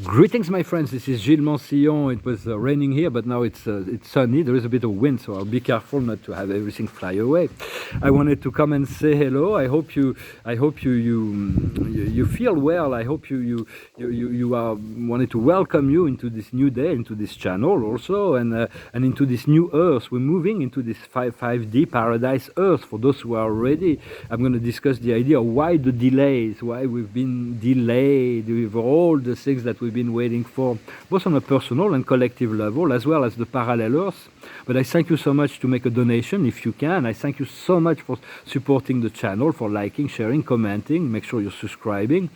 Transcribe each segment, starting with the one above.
Greetings, my friends. This is Gilles Mansillon. It was raining here, but now it's sunny. There is a bit of wind, so I'll be careful not to have everything fly away. I wanted to come and say hello. I hope you feel well. I hope you are wanted to welcome you into this new day, into this channel also, and into this new Earth. We're moving into this 5D paradise Earth. For those who are ready, I'm going to discuss the idea of why the delays, why we've been delayed with all the things that we've been waiting for, both on a personal and collective level, as well as the parallel Earth. But I thank you so much to make a donation if you can. I thank you so much for supporting the channel, for liking, sharing, commenting. Make sure you're subscribing.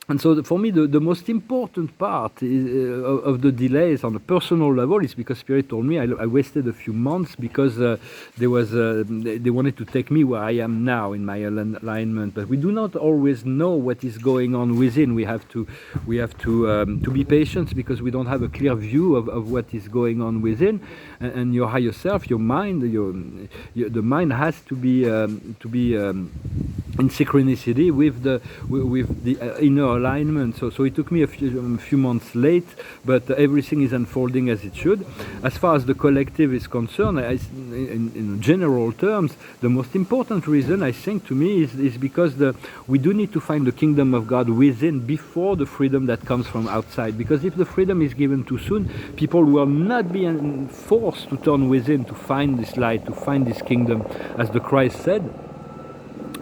And so for me, the most important part of the delays on a personal level is because Spirit told me I wasted a few months because they wanted to take me where I am now in my alignment. But we do not always know what is going on within. We have to be patient because we don't have a clear view of what is going on within. And your higher self, your mind, the mind has to be in synchronicity with the inner alignment. So it took me a few months late, but everything is unfolding as it should. As far as the collective is concerned, in general terms, the most important reason I think to me is because we do need to find the kingdom of God within before the freedom that comes from outside. Because if the freedom is given too soon, people will not be forced to turn within to find this light, to find this kingdom, as the Christ said.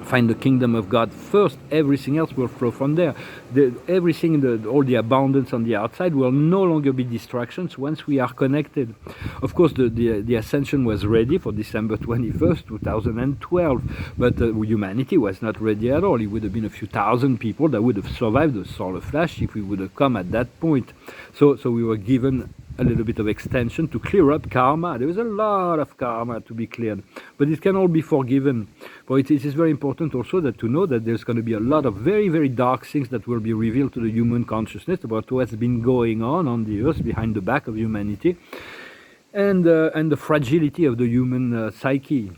Find the kingdom of God first, everything else will flow from there. All the abundance on the outside will no longer be distractions once we are connected. Of course, the ascension was ready for December 21st, 2012, but humanity was not ready at all. It would have been a few thousand people that would have survived the solar flash if we would have come at that point. So we were given a little bit of extension to clear up karma. There is a lot of karma to be cleared, but it can all be forgiven. But it is very important also to know that there's going to be a lot of very, very dark things that will be revealed to the human consciousness about what's been going on the earth behind the back of humanity, and the fragility of the human psyche.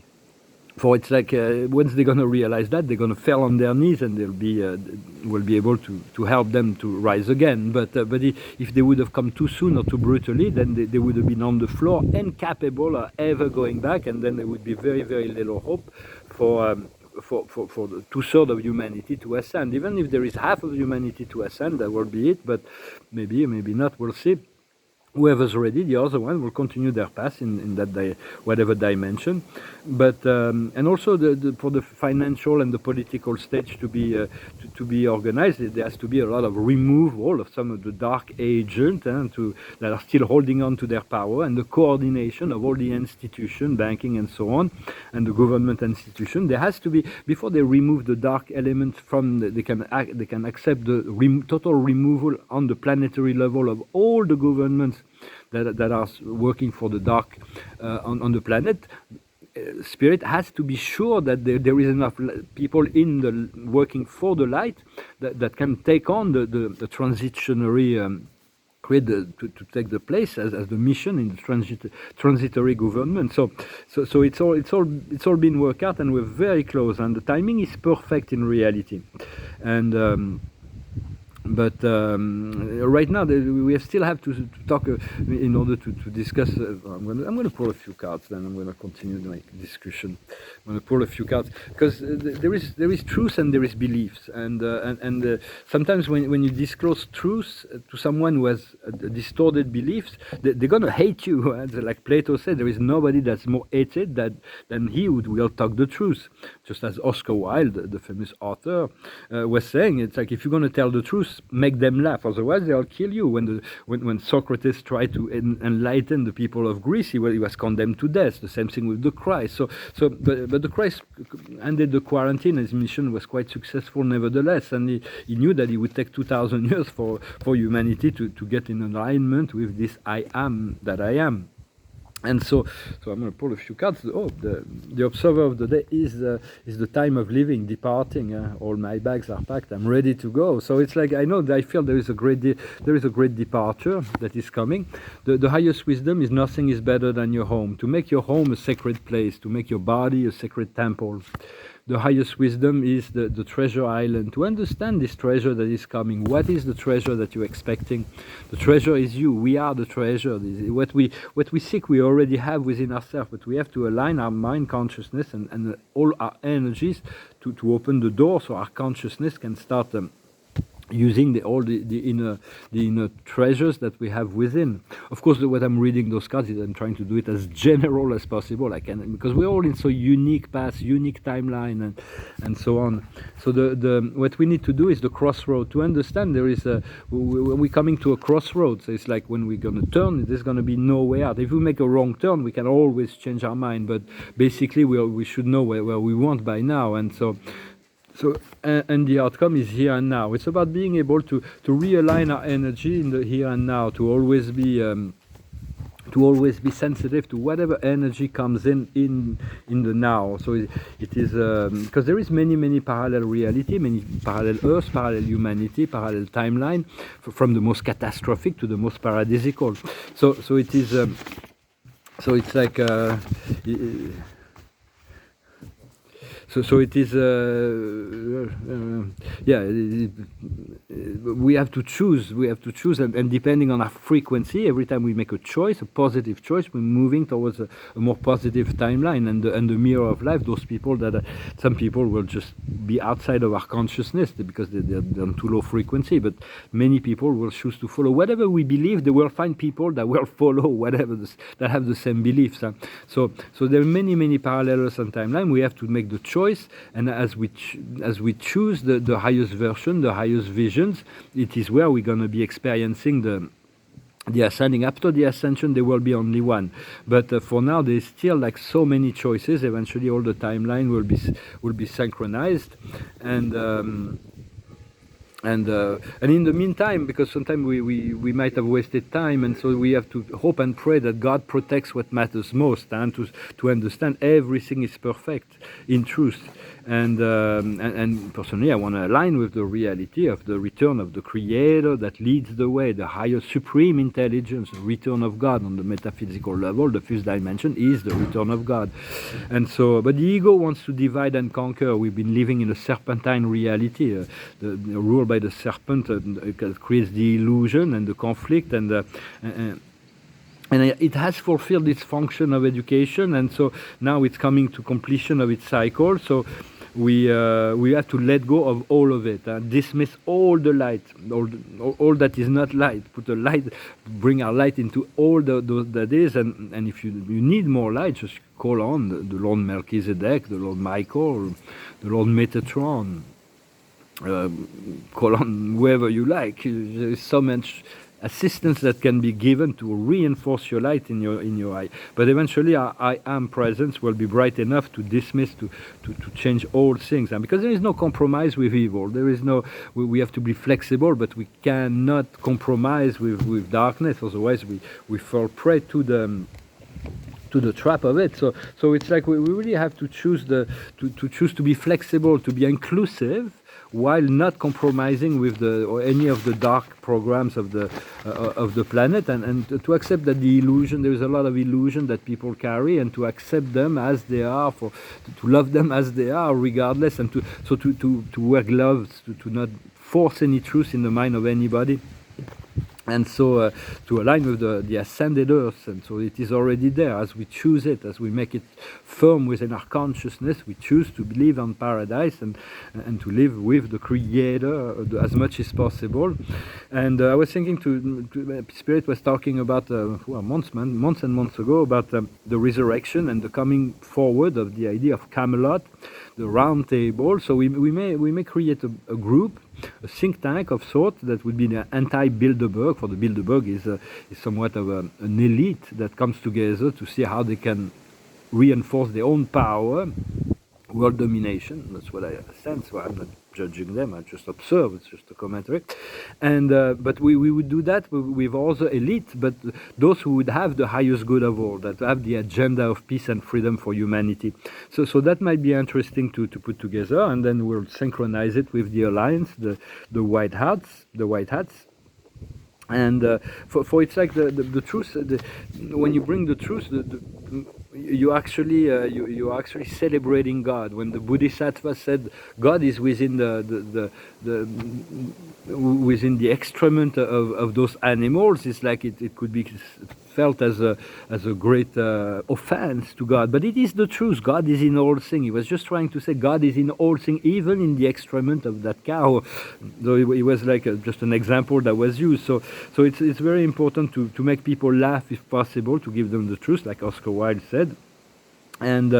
For it's like once they're going to realize that, they're going to fall on their knees and we'll be able to help them to rise again. But if they would have come too soon or too brutally, then they would have been on the floor, incapable of ever going back, and then there would be very, very little hope for the 2/3 of humanity to ascend. Even if there is half of humanity to ascend, that will be it. But maybe not. We'll see. Whoever's ready, the other one will continue their path in that whatever dimension. But and also for the financial and the political stage to be organized, there has to be a lot of removal of some of the dark agents that are still holding on to their power, and the coordination of all the institutions, banking and so on, and the government institution. There has to be, before they remove the dark elements they can accept the total removal on the planetary level of all the governments that are working for the dark on the planet. Spirit has to be sure that there is enough people working for the light that can take on the transitionary to take the place as the mission in the transitory government. So it's all been worked out, and we're very close, and the timing is perfect in reality. And but right now we still have to talk in order to discuss. I'm going to pull a few cards, then I'm going to continue my discussion. I'm going to pull a few cards because there is truth and there is beliefs, and sometimes when you disclose truth to someone who has distorted beliefs, they're going to hate you. Like Plato said, there is nobody that's more hated than he who will talk the truth. Just as Oscar Wilde, the famous author, was saying, it's like if you're going to tell the truth, make them laugh, otherwise they'll kill you. When Socrates tried to enlighten the people of Greece, he was condemned to death. The same thing with the Christ. But the Christ ended the quarantine. His mission was quite successful nevertheless, and he knew that it would take 2,000 years for humanity to get in alignment with this I am that I am. And so I'm going to pull a few cards. Oh, the observer of the day is the time of living, departing. All my bags are packed. I'm ready to go. So it's like I feel there is a great departure that is coming. The highest wisdom is nothing is better than your home. To make your home a sacred place, to make your body a sacred temple. the highest wisdom is the treasure island. To understand this treasure that is coming, what is the treasure that you're expecting? The treasure is you. We are the treasure. What we seek, we already have within ourselves, but we have to align our mind consciousness and all our energies to open the door so our consciousness can start using all the inner treasures that we have within. Of course, what I'm reading those cards is I'm trying to do it as general as possible. I can, because we're all in so unique paths, unique timeline, and so on. So the what we need to do is the crossroad. To understand, there is we're coming to a crossroad. So it's like when we're going to turn, there's going to be no way out. If we make a wrong turn, we can always change our mind. But basically, we should know where we want by now. And so and the outcome is here and now. It's about being able to realign our energy in the here and now, to always be sensitive to whatever energy comes in the now. So it is because there is many parallel reality, many parallel Earth, parallel humanity, parallel timeline, from the most catastrophic to the most paradisical. So it is. So it's like. So it is, we have to choose. And depending on our frequency, every time we make a choice, a positive choice, we're moving towards a more positive timeline. And the mirror of life, those people some people will just be outside of our consciousness because they're on too low frequency. But many people will choose to follow whatever we believe. They will find people that will follow whatever that have the same beliefs. So there are many parallels on timeline. We have to make the choice. And as we choose the highest version, the highest visions, it is where we're going to be experiencing the ascending. After the ascension, there will be only one. But for now, there's still like so many choices. Eventually, all the timeline will be synchronized, and in the meantime, because sometimes we might have wasted time, and so we have to hope and pray that God protects what matters most, and to understand everything is perfect in truth. And personally, I want to align with the reality of the return of the Creator that leads the way, the higher supreme intelligence, the return of God on the metaphysical level. The fifth dimension is the return of God. And so, but the ego wants to divide and conquer. We've been living in a serpentine reality, the rule by the serpent creates the illusion and the conflict, and it has fulfilled its function of education, and so now it's coming to completion of its cycle. So we have to let go of all of it, dismiss all the light, all that is not light. Put a light, bring our light into all that is, and if you need more light, just call on the Lord Melchizedek, the Lord Michael, the Lord Metatron. Call on whoever you like. There is so much assistance that can be given to reinforce your light in your eye. But eventually our I am presence will be bright enough to dismiss, to change all things. And because there is no compromise with evil, there is no, we have to be flexible, but we cannot compromise with darkness, otherwise we fall prey to the trap of it. So it's like we really have to choose to choose to be flexible, to be inclusive, while not compromising with any of the dark programs of the planet, and to accept that the illusion, there is a lot of illusion that people carry, and to accept them as they are, to love them as they are, regardless, and to wear gloves, to not force any truth in the mind of anybody. And so to align with the ascended earth, and so it is already there as we choose it, as we make it firm within our consciousness. We choose to live on paradise and to live with the Creator as much as possible. And I was thinking Spirit was talking about months and months ago about the resurrection and the coming forward of the idea of Camelot, the round table. So we may create a group, a think tank of sorts that would be the anti-Bilderberg. For the Bilderberg is somewhat of an elite that comes together to see how they can reinforce their own power, world domination. That's what I sense. So I'm not judging them. I just observe. It's just a commentary. And but we would do that with all the elite, but those who would have the highest good of all, that have the agenda of peace and freedom for humanity. So that might be interesting to put together, and then we'll synchronize it with the alliance, the white hats. And for it's like the truth. When you bring the truth, you're actually celebrating God. When the Bodhisattva said God is within the within the excrement of those animals, it's like it could be felt as a great offense to God. But it is the truth. God is in all things. He was just trying to say God is in all things, even in the excrement of that cow. So it was like just an example that was used. So it's very important to make people laugh if possible, to give them the truth, like Oscar Wilde said. And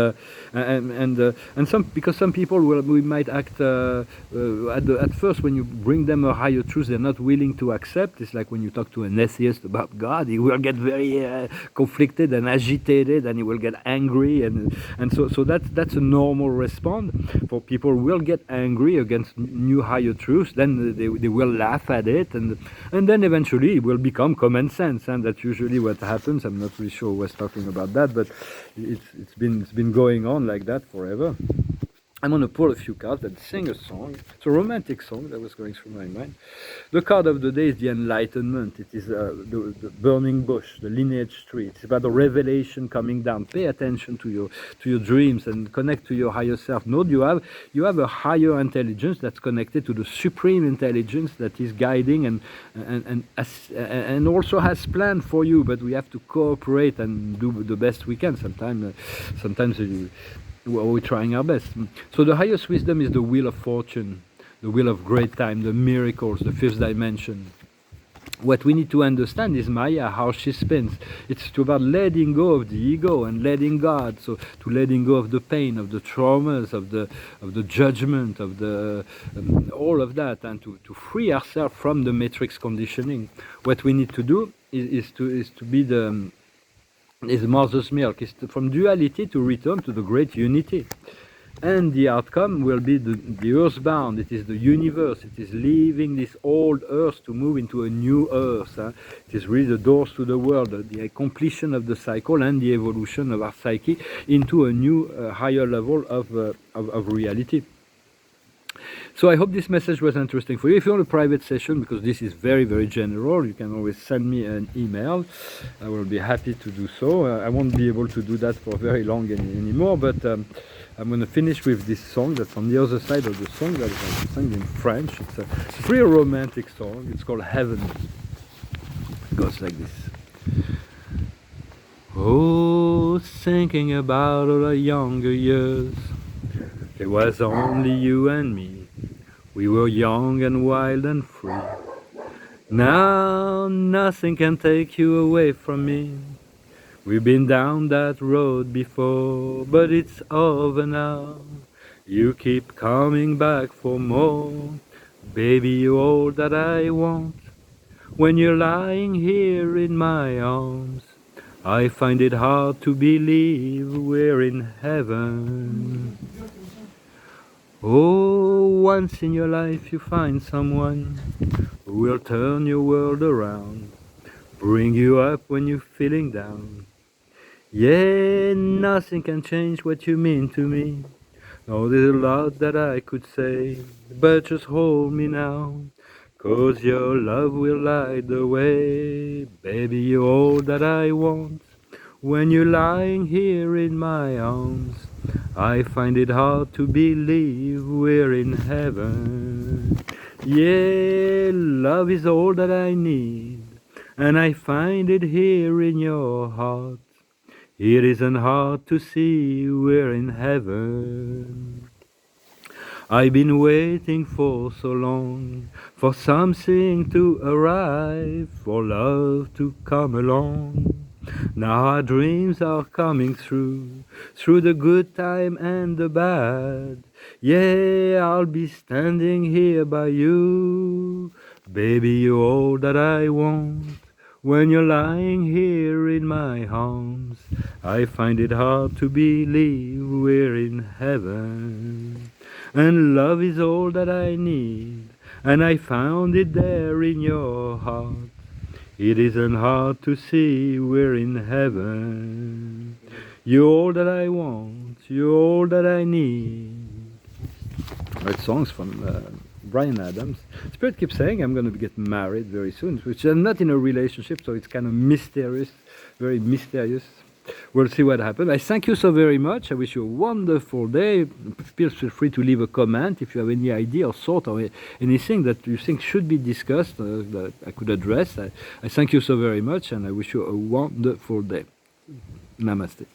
some, because some people we might act at first, when you bring them a higher truth, they're not willing to accept. It's like when you talk to an atheist about God, he will get very conflicted and agitated, and he will get angry, and so that's a normal response. For people will get angry against new higher truths, then they will laugh at it, and then eventually it will become common sense, and that's usually what happens. I'm not really sure who was talking about that, but it's been going on like that forever. I'm going to pull a few cards and sing a song. It's a romantic song that was going through my mind. The card of the day is the Enlightenment. It is the burning bush, the lineage tree. It's about the revelation coming down. Pay attention to your dreams and connect to your higher self. Note you have a higher intelligence that's connected to the supreme intelligence that is guiding and also has planned for you. But we have to cooperate and do the best we can. Sometimes we're trying our best. So the highest wisdom is the wheel of fortune, the wheel of great time, the miracles, the fifth dimension. What we need to understand is Maya, how she spins. It's about letting go of the ego and letting God. So to letting go of the pain, of the traumas, of the judgment, of the all of that, and to free ourselves from the matrix conditioning. What we need to do is to be is mother's milk, is from duality to return to the great unity. And the outcome will be the earthbound. It is the universe. It is leaving this old earth to move into a new earth. It is really the doors to the world, the completion of the cycle and the evolution of our psyche into a new higher level of reality. So I hope this message was interesting for you. If you want a private session, because this is very, very general, you can always send me an email. I will be happy to do so. I won't be able to do that for very long anymore, but I'm going to finish with this song that's on the other side of the song, that is sung in French. It's a pretty romantic song. It's called Heaven. It goes like this. Oh, thinking about all the younger years, it was only you and me. We were young and wild and free. Now nothing can take you away from me. We've been down that road before, but it's over now. You keep coming back for more. Baby, you're all that I want. When you're lying here in my arms, I find it hard to believe we're in heaven. Oh, once in your life you find someone who will turn your world around, bring you up when you're feeling down. Yeah, nothing can change what you mean to me. No, there's a lot that I could say, but just hold me now, 'cause your love will light the way. Baby, you're all that I want. When you're lying here in my arms, I find it hard to believe we're in heaven. Yeah, love is all that I need, and I find it here in your heart. It isn't hard to see we're in heaven. I've been waiting for so long, for something to arrive, for love to come along. Now our dreams are coming through the good time and the bad. Yeah, I'll be standing here by you. Baby, you're all that I want. When you're lying here in my arms, I find it hard to believe we're in heaven. And love is all that I need, and I found it there in your heart. It isn't hard to see we're in heaven. You're all that I want, you're all that I need. Right, songs from Bryan Adams. Spirit keeps saying I'm going to get married very soon, which I'm not in a relationship, so it's kind of mysterious, very mysterious. we'll see what happens. I thank you so very much. I wish you a wonderful day. Please feel free to leave a comment if you have any idea or thought or anything that you think should be discussed that I could address. I thank you so very much, and I wish you a wonderful day. Namaste.